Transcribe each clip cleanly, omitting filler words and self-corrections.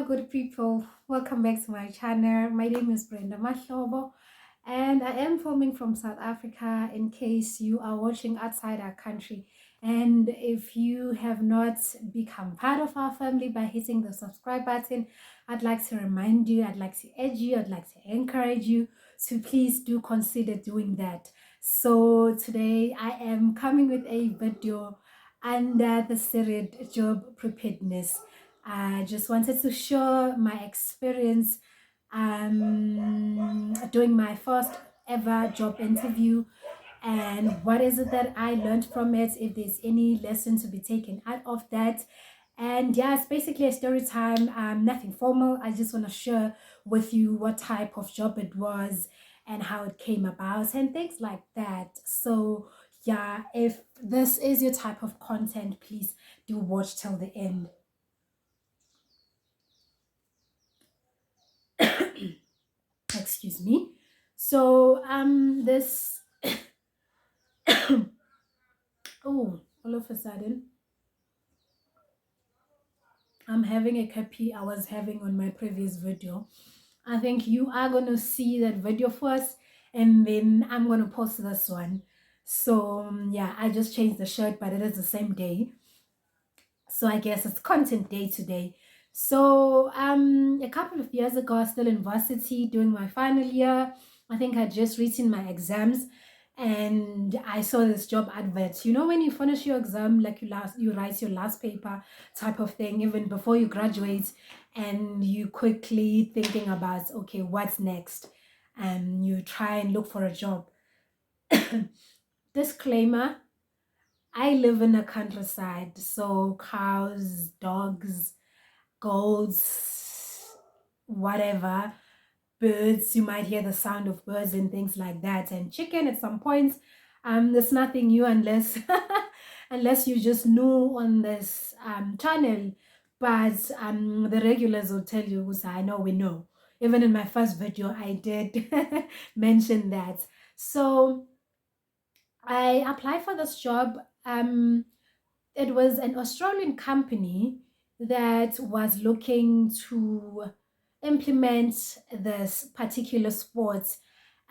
good people. Welcome back to my channel. My name is Brenda Mahlobo, and I am filming from South Africa in case you are watching outside our country. And if you have not become part of our family by hitting the subscribe button, I'd like to remind you, I'd like to urge you, I'd like to encourage you to please do consider doing that. So today I am coming with a video under the series job preparedness. I just wanted to share my experience doing my first ever job interview and what is it that I learned from it, if there's any lesson to be taken out of that. And yeah, it's basically a story time, nothing formal. I just want to share with you what type of job it was and how it came about and things like that. So yeah, if this is your type of content, please do watch till the end. Excuse me. So this oh, all of a sudden I'm having a copy I was having on my previous video. I think you are gonna see that video first and then I'm gonna post this one. So yeah, I just changed the shirt, but it is the same day. So I guess it's content day today. So a couple of years ago, I was still in varsity doing my final year. I think I just written my exams and I saw this job advert. You know, when you finish your exam, like you write your last paper type of thing, even before you graduate, and you quickly thinking about, okay, what's next? And you try and look for a job. Disclaimer, I live in a countryside, so cows, dogs, goats, whatever, birds, you might hear the sound of birds and things like that. And chicken at some points, there's nothing new unless unless you just know on this channel. But the regulars will tell you, so I know we know. Even in my first video, I did mention that. So I applied for this job. It was an Australian company that was looking to implement this particular sport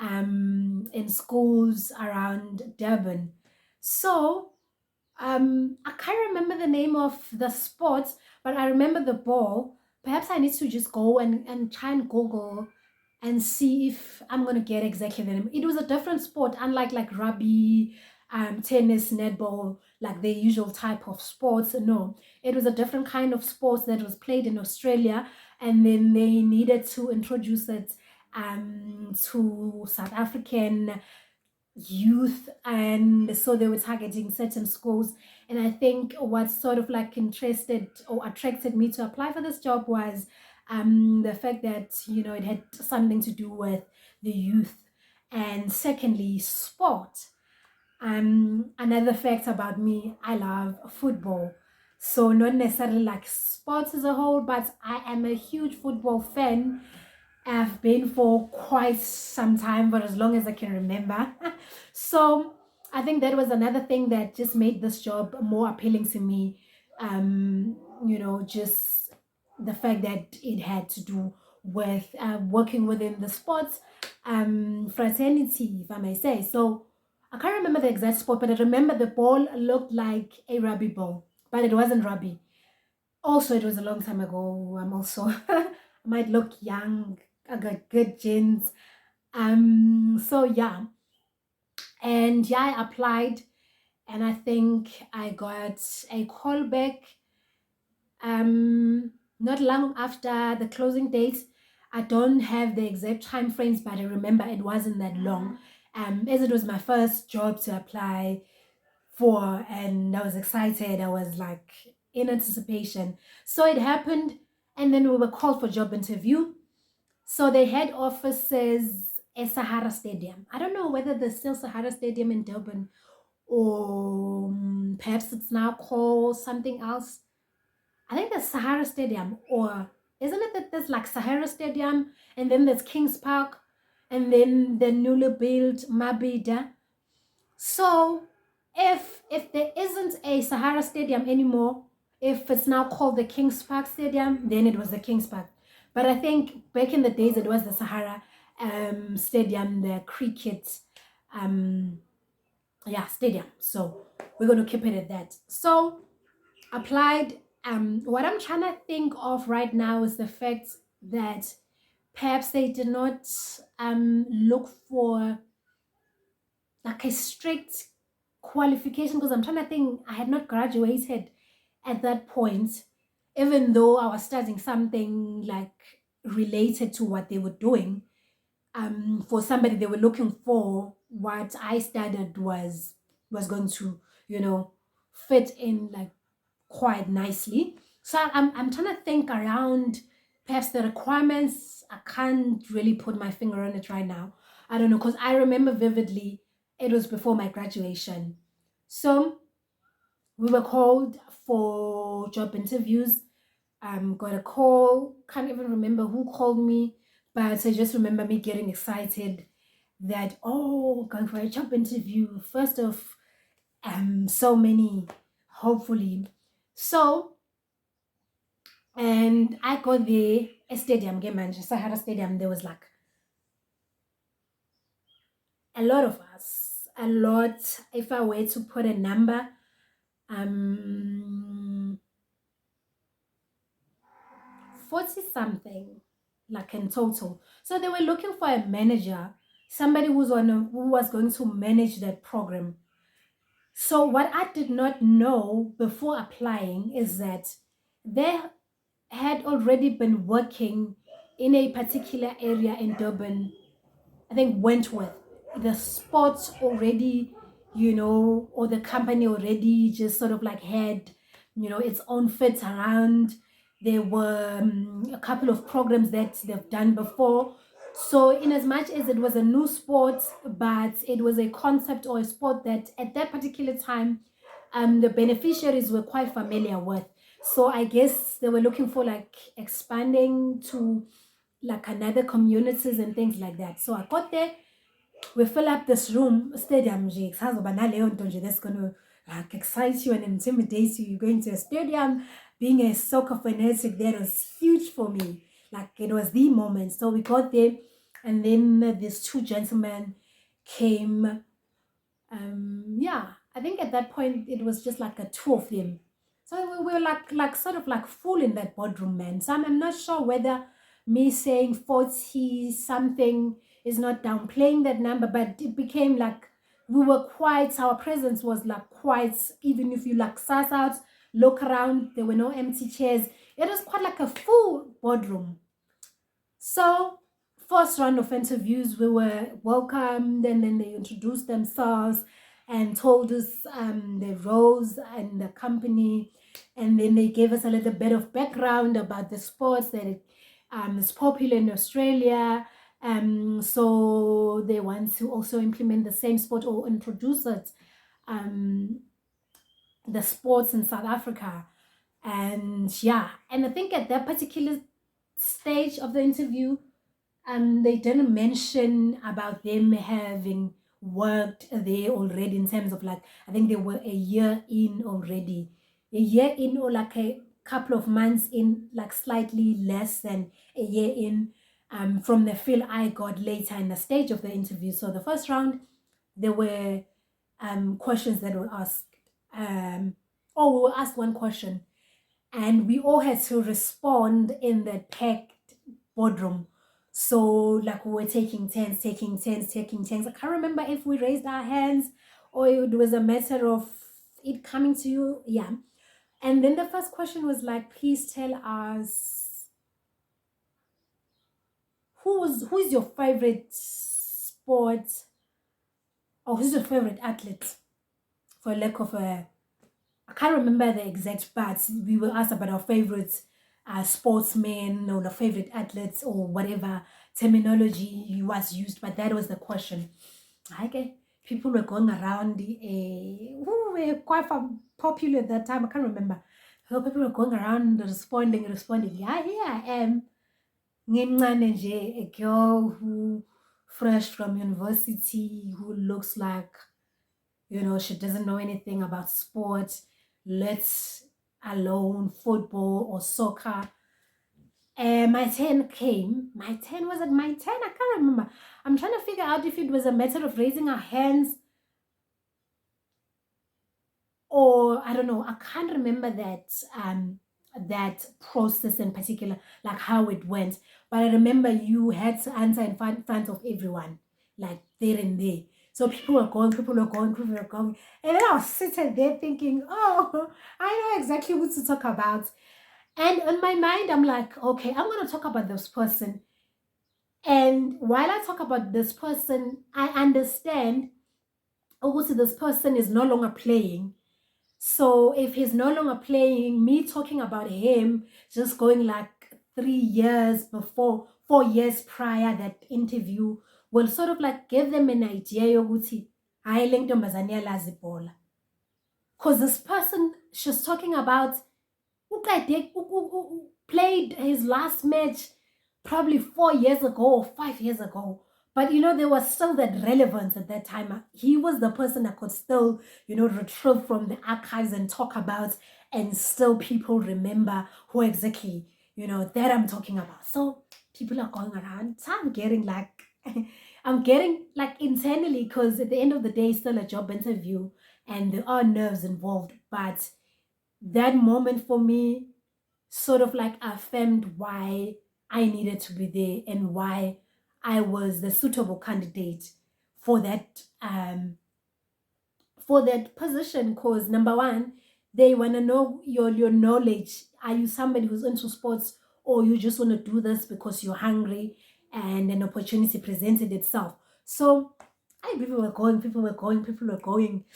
in schools around Durban. So I can't remember the name of the sport, but I remember the ball. Perhaps I need to just go and try and Google and see if I'm gonna get exactly the name. It was a different sport, unlike like rugby, tennis, netball, like the usual type of sports. No, it was a different kind of sports that was played in Australia, and then they needed to introduce it to South African youth, and so they were targeting certain schools. And I think what sort of like interested or attracted me to apply for this job was the fact that, you know, it had something to do with the youth, and secondly, sport. Another fact about me, I love football. So not necessarily like sports as a whole, but I am a huge football fan. I've been for quite some time, for as long as I can remember. So I think that was another thing that just made this job more appealing to me. You know, just the fact that it had to do with working within the sports fraternity, if I may say. So I can't remember the exact sport, but I remember the ball looked like a rugby ball, but it wasn't rugby. Also, it was a long time ago. I'm also I might look young. I got good genes. So yeah, and yeah, I applied, and I think I got a call back not long after the closing date. I don't have the exact time frames, but I remember it wasn't that long. As it was my first job to apply for, and I was excited. I was like in anticipation. So it happened, and then we were called for job interview. So they had offices at Sahara Stadium. I don't know whether there's still Sahara Stadium in Durban, or perhaps it's now called something else. I think there's Sahara Stadium, or isn't it that there's like Sahara Stadium and then there's Kings Park and then the newly built Mabida. So if there isn't a Sahara Stadium anymore, If it's now called the Kings Park Stadium, then it was the Kings Park. But I think back in the days it was the Sahara Stadium, the cricket um, stadium. So we're going to keep it at that. So applied. What I'm trying to think of right now is the fact that perhaps they did not look for like a strict qualification, because I'm trying to think, I had not graduated at that point, even though I was studying something like related to what they were doing. For somebody they were looking for, what I studied was going to, you know, fit in like quite nicely. So I'm trying to think around perhaps the requirements. I can't really put my finger on it right now. I don't know, because I remember vividly it was before my graduation. So we were called for job interviews. Got a call, can't even remember who called me, but I just remember me getting excited that, oh, going for a job interview, first of so many, hopefully. So, and I got there, a stadium game, Manchester had a stadium. There was like a lot of us, a lot. If I were to put a number, um, 40 something, like in total. So they were looking for a manager, somebody who was going to manage that program. So what I did not know before applying is that they had already been working in a particular area in Durban, I think Wentworth. The sports already, or the company already just sort of like had, its own fits around. There were a couple of programs that they've done before. So, in as much as it was a new sport, but it was a concept or a sport that at that particular time, the beneficiaries were quite familiar with. So, I guess they were looking for like expanding to like another communities and things like that. So I got there, we fill up this room, stadium nje, kusazoba naleyo nto nje that's gonna like excite you and intimidate you. You're going to a stadium, being a soccer fanatic, that was huge for me. Like it was the moment. So we got there, and then these two gentlemen came. I think at that point it was just like a two of them. So we were like sort of like full in that boardroom, man. So I'm not sure whether me saying 40 something is not downplaying that number, but it became like we were quite, our presence was like quite, even if you like sass out, look around, there were no empty chairs. It was quite like a full boardroom. So, first round of interviews, we were welcomed, and then they introduced themselves and told us their roles and the company, and then they gave us a little bit of background about the sports that is popular in Australia. So they want to also implement the same sport or introduce it, the sports in South Africa. And I think at that particular stage of the interview, they didn't mention about them having worked there already, in terms of like, I think they were a year in already, a year in, or like a couple of months in, like slightly less than a year in, from the feel I got later in the stage of the interview. So the first round, there were questions that were asked. Or we were asked one question, and we all had to respond in the packed boardroom. So like we were taking turns, taking turns, taking turns. I can't remember if we raised our hands or it was a matter of it coming to you. Yeah. And then the first question was like, please tell us who's your favorite sport, or who's your favorite athlete, for lack of a, I can't remember the exact parts. We were asked about our favorite sportsmen or the favorite athletes or whatever terminology was used, but that was the question. Okay, people were going around, who were quite popular at that time. I can't remember. So people were going around responding. Yeah, here I am. Ngimncane nje, a girl who fresh from university, who looks like, she doesn't know anything about sport. Let's alone, football or soccer. My 10 came. My 10, was it my 10? I can't remember. I'm trying to figure out if it was a matter of raising our hands or I don't know. I can't remember that process in particular, like how it went. But I remember you had to answer in front of everyone, like there and there. So people were going, people were going, people were going. And then I was sitting there thinking, oh, I know exactly what to talk about. And in my mind, I'm like, okay, I'm going to talk about this person. And while I talk about this person, I understand, also, this person is no longer playing. So if he's no longer playing, me talking about him, just going like 3 years before, 4 years prior that interview, will sort of like give them an idea yokuthi, hayi le ntombazane iyalazi ibhola. Because this person she's talking about played his last match probably 4 years ago or 5 years ago. But there was still that relevance at that time. He was the person I could still, retrieve from the archives and talk about, and still people remember who exactly, that I'm talking about. So people are going around. So I'm getting like, I'm getting like internally, because at the end of the day, it's still a job interview and there are nerves involved. But that moment for me sort of like affirmed why I needed to be there and why I was the suitable candidate for that position. Because number one, they want to know your knowledge. Are you somebody who's into sports, or you just want to do this because you're hungry and an opportunity presented itself? So people were going, people were going, people were going.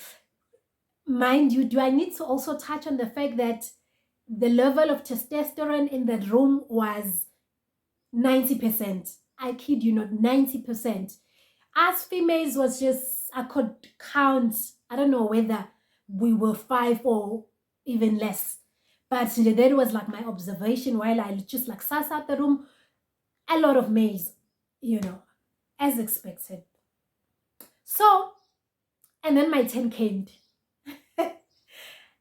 Mind you, do I need to also touch on the fact that the level of testosterone in that room was 90%? I kid you not, 90%. As females was just, I could count, I don't know whether we were 5 or even less. But that was like my observation while I just like sat out the room. A lot of males, as expected. So, and then my 10 came.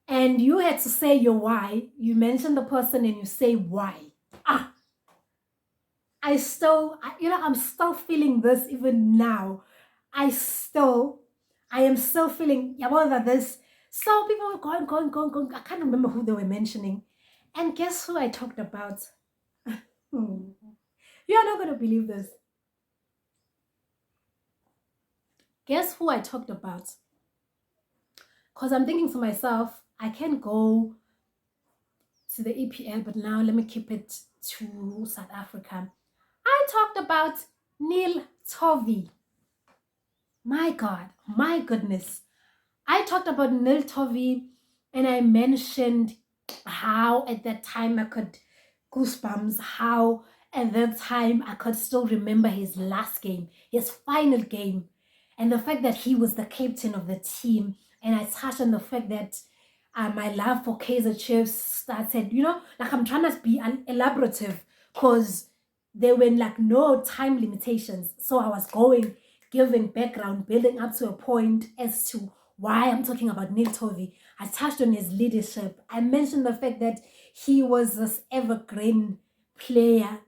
And you had to say your why. You mention the person and you say why. I'm still feeling this even now. I am still feeling about this. So people were going. I can't remember who they were mentioning. And guess who I talked about? You are not going to believe this. Guess who I talked about? Because I'm thinking to myself, I can go to the EPL, but now let me keep it to South Africa. I talked about Neil Tovey. My God, my goodness. I talked about Neil Tovey, and I mentioned how at that time I could goosebumps, how at that time I could still remember his last game, his final game, and the fact that he was the captain of the team. And I touched on the fact that my love for Kaiser Chiefs started, like I'm trying to be elaborative, because there were like no time limitations. So I was giving background, building up to a point as to why I'm talking about Neil Tovey. I touched on his leadership. I mentioned the fact that he was this evergreen player,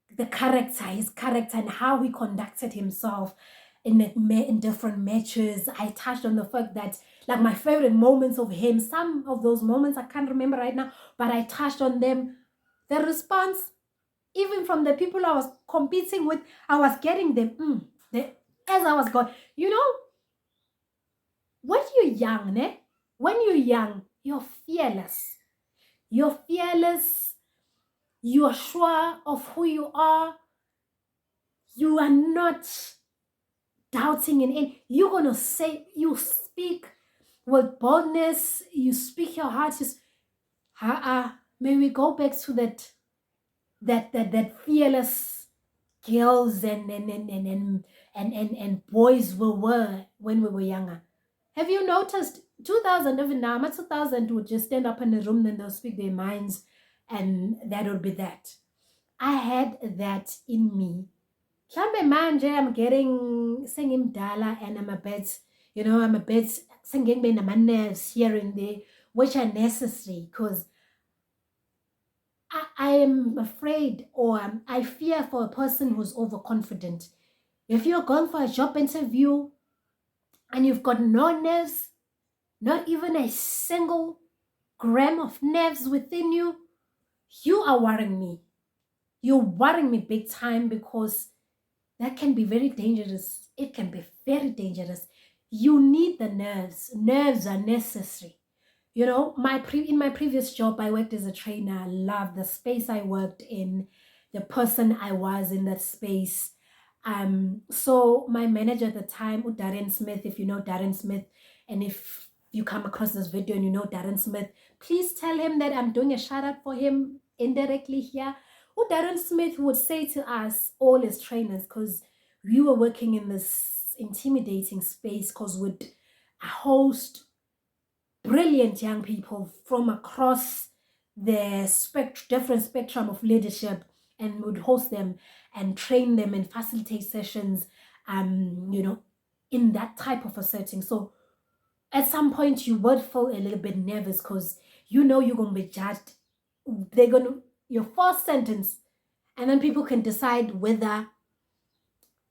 his character, and how he conducted himself in different matches. I touched on the fact that, like, my favorite moments of him, some of those moments I can't remember right now, but I touched on them. The response, even from the people I was competing with, I was getting them. As I was going, when you're young, when you're young, you're fearless. You're fearless. You're sure of who you are. You are not doubting in any. You're going to say, you speak with boldness. You speak your heart. May we go back to that fearless girls and boys we were when we were younger. Have you noticed 2000, even now, 2000 would just stand up in a room and they'll speak their minds, and that would be that. I had that in me. Mhlambe manje I'm getting sengimdala and I'm a bit sengingbe nama nerves here and there which are necessary, because I am afraid, or I fear for a person who's overconfident. If you're going for a job interview and you've got no nerves, not even a single gram of nerves within you, you are worrying me. You're worrying me big time, because that can be very dangerous. It can be very dangerous. You need the nerves. Nerves are necessary. You know, in my previous job, I worked as a trainer. I loved the space I worked in, the person I was in that space. So my manager at the time, Darren Smith, if you know Darren Smith, and if you come across this video and you know Darren Smith, please tell him that I'm doing a shout out for him indirectly here. Darren Smith would say to us, all as trainers, because we were working in this intimidating space, because we'd host brilliant young people from across the different spectrum of leadership, and would host them and train them and facilitate sessions, you know, in that type of a setting. So at some point you would feel a little bit nervous, because you know you're going to be judged. They're going to, your first sentence, and then people can decide whether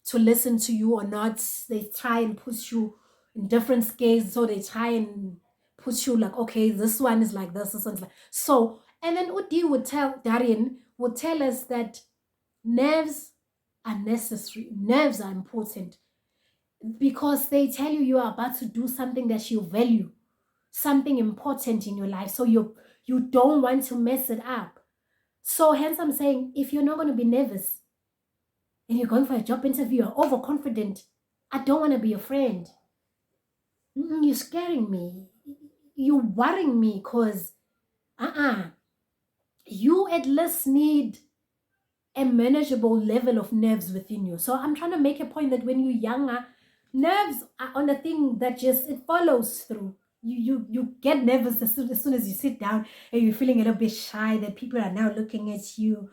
to listen to you or not. They try and put you in different scales. So they try and put you like, okay, this one is like this one's like. So, and then Udi would tell, Darian would tell us that nerves are necessary. Nerves are important, because they tell you are about to do something that you value, something important in your life. So you don't want to mess it up. So hence I'm saying, if you're not going to be nervous and you're going for a job interview, you're overconfident, I don't want to be your friend. You're scaring me. You're worrying me, because you at least need a manageable level of nerves within you. So I'm trying to make a point that when you're younger, nerves are on a thing that just, it follows through. You get nervous as soon as you sit down and you're feeling a little bit shy, that people are now looking at you,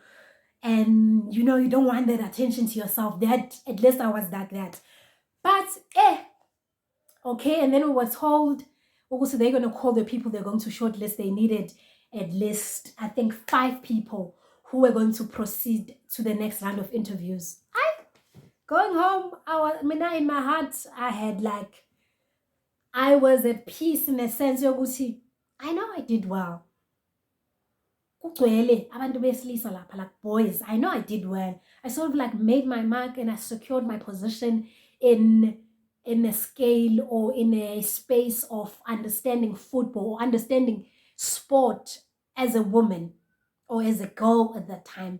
and you know you don't want that attention to yourself. That, at least I was like that. But okay, and then we were told also they're going to call the people they're going to shortlist. They needed at least, I think, 5 people who were going to proceed to the next round of interviews. Going home, in my heart, I was at peace, in a sense. I know I did well. Abantu besilisa lapha, like boys, I know I did well. I sort of like made my mark, and I secured my position in a scale, or in a space of understanding football, or understanding sport as a woman, or as a girl at that time.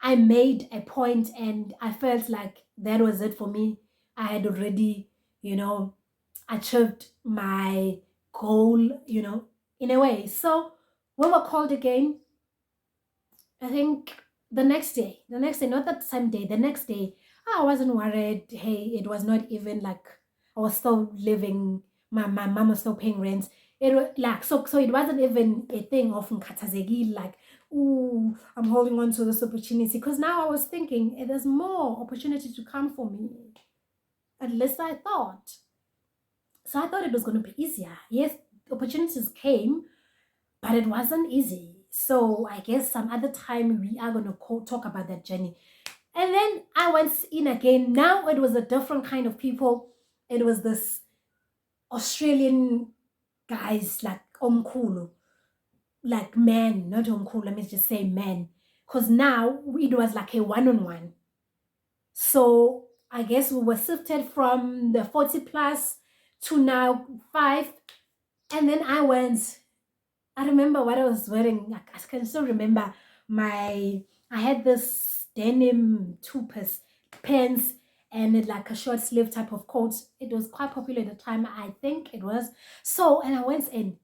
I made a point, and I felt like that was it for me. I had already, you know, achieved my goal, you know, in a way. So we were called again, I think the next day, not that same day, the next day. I wasn't worried. Hey, it was not even like I was still living, my mom was still paying rent. It was like, so it wasn't even a thing of nkatazegi, like, ooh, I'm holding on to this opportunity. Because now I was thinking, there's more opportunity to come for me. At least I thought. So I thought it was going to be easier. Yes, opportunities came, but it wasn't easy. So I guess some other time we are going to talk about that journey. And then I went in again. Now it was a different kind of people. It was this Australian guys, like Omkulu, like men, not Omkulu, let me just say men. Because now it was like a one-on-one. So I guess we were sifted from the 40 plus to now 5. And then I remember what I was wearing. I can still remember I had this denim 2-piece pants and like a short sleeve type of coat. It was quite popular at the time, I think it was. So, and I went in.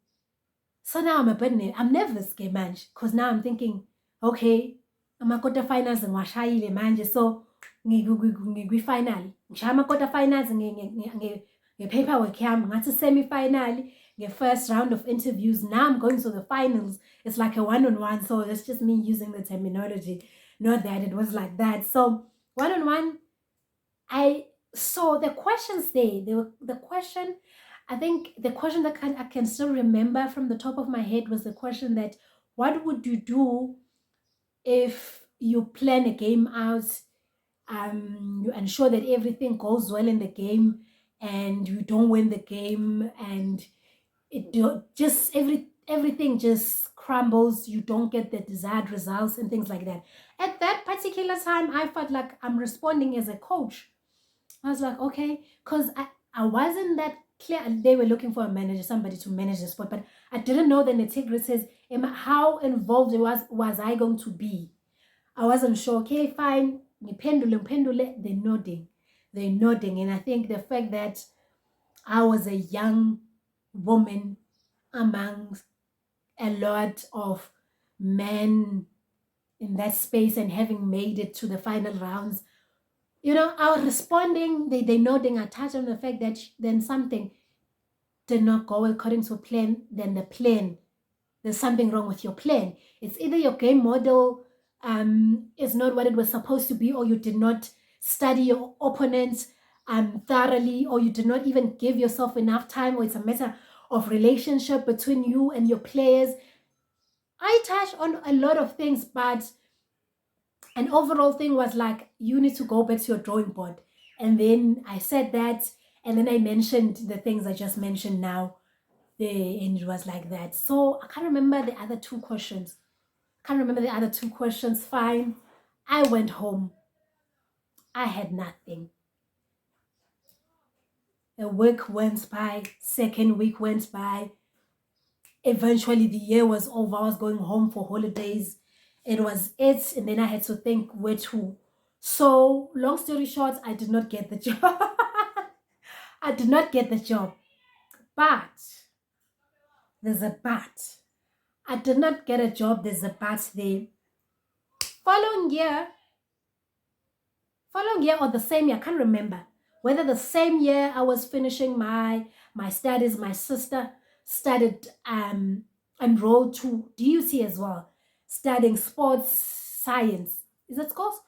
So now I'm nervous, man, because now I'm thinking, okay, ama-quarter finals ngiwashayile manje, so ngikwi-final. Ngishaya ama-quarter finals nge-paperwork yami, ngathi semi-final, first round of interviews. Now I'm going to the finals. It's like a one-on-one, so it's just me using the terminology, not that it was like that. So one-on-one, I saw the questions there. The question, I think the question that I can still remember from the top of my head was the question that, what would you do if you plan a game out, you ensure that everything goes well in the game and you don't win the game, and just everything just crumbles, you don't get the desired results and things like that. At that particular time, I felt like I'm responding as a coach. I was like, okay, because I wasn't that clear. They were looking for a manager, somebody to manage the sport, but I didn't know the nitty-gritties. How involved it was I going to be. I wasn't sure. Okay, fine. Pendule, they're nodding. They're nodding. And I think the fact that I was a young woman amongst a lot of men in that space and having made it to the final rounds, I was responding, they nodding. I touched on the fact that then something did not go according to plan, then the plan, there's something wrong with your plan. It's either your game model is not what it was supposed to be, or you did not study your opponent thoroughly, or you did not even give yourself enough time, or it's a matter of relationship between you and your players. I touched on a lot of things, but an overall thing was like, you need to go back to your drawing board. And then I said that, and then I mentioned the things I just mentioned now. And it was like that. So I can't remember the other two questions. Fine. I went home. I had nothing. A week went by, second week went by. Eventually the year was over. I was going home for holidays. It was it, and then I had to think where to. So long story short, I did not get the job. I did not get the job. But there's a but. I did not get a job. There's a but there. Following year, or the same year, I can't remember whether the same year I was finishing my studies. My sister started enrolled to DUT as well, studying sports science. Is it called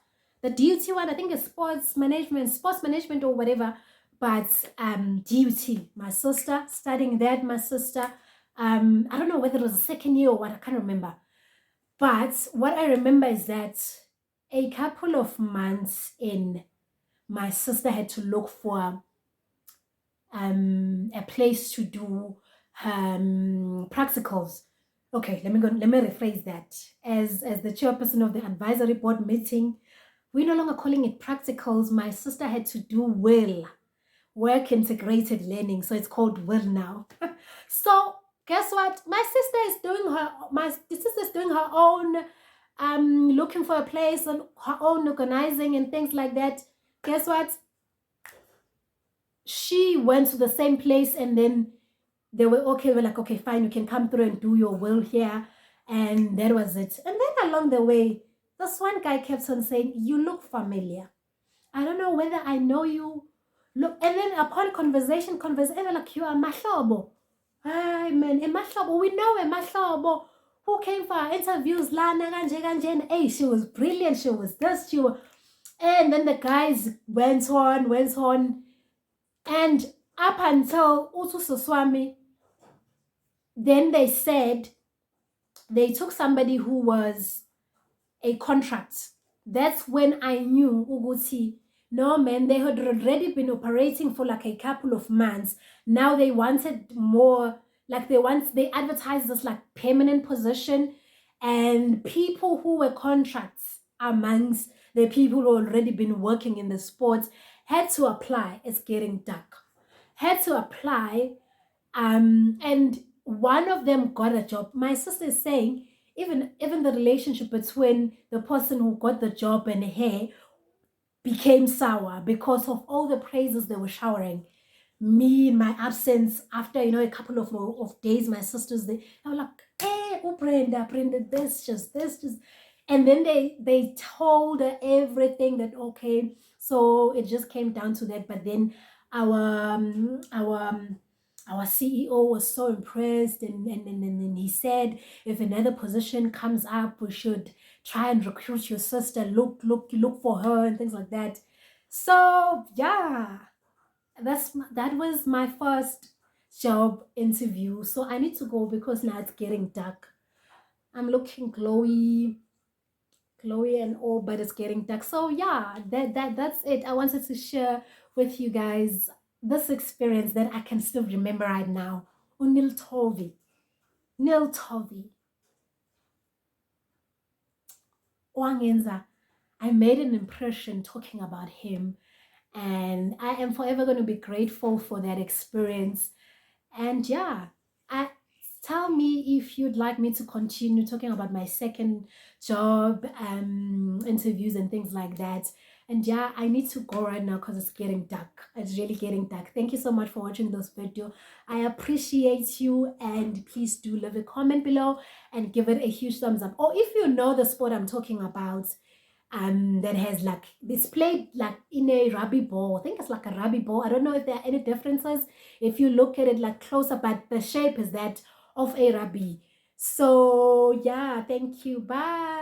the DUT one? I think it's sports management or whatever. But DUT, my sister studying that. My sister, I don't know whether it was the second year or what. I can't remember. But what I remember is that a couple of months in, my sister had to look for a place to do practicals. Okay, let me rephrase that. As the chairperson of the advisory board meeting, we're no longer calling it practicals. My sister had to do work integrated learning, so it's called WIL now. So guess what? My sister is doing her own looking for a place and her own organizing and things like that. Guess what? She went to the same place, and then they were okay. We're like, okay, fine, you can come through and do your will here. And that was it. And then along the way, this one guy kept on saying, you look familiar. I don't know whether I know you. Look, and then upon conversation, like, you are Mahlobo. Hi, man, Mahlobo, we know Mahlobo, who came for our interviews. Hey, she was brilliant. She was this, and then the guys went on. And up until Utu Soswami, then they said they took somebody who was a contract. That's when I knew Uguti. No, man, they had already been operating for like a couple of months. Now they wanted more, like they advertised this like permanent position, and people who were contracts amongst the people who already been working in the sports had to apply. It's getting dark. Had to apply, and one of them got a job. My sister is saying even the relationship between the person who got the job and her became sour because of all the praises they were showering me in my absence. After a couple of days, my sisters, they were like, hey, oh, Brenda, this just, and then they told her everything, that okay, so it just came down to that. But then our CEO was so impressed, and he said, if another position comes up, we should try and recruit your sister, look for her and things like that. So yeah, that was my first job interview. So I need to go because now it's getting dark. I'm looking glowy and all, but it's getting dark. So yeah, that's it. I wanted to share with you guys this experience that I can still remember right now. Unil Tovey. Neil Tovey. Wangenza. I made an impression talking about him, and I am forever going to be grateful for that experience. And yeah, I tell me if you'd like me to continue talking about my second job interviews and things like that. And yeah, I need to go right now because it's getting dark. It's really getting dark. Thank you so much for watching this video. I appreciate you, and please do leave a comment below and give it a huge thumbs up. Or if you know the sport I'm talking about, that has like it's played like in a rugby ball. I think it's like a rugby ball. I don't know if there are any differences if you look at it like closer, but the shape is that of a rugby. So yeah, thank you. Bye.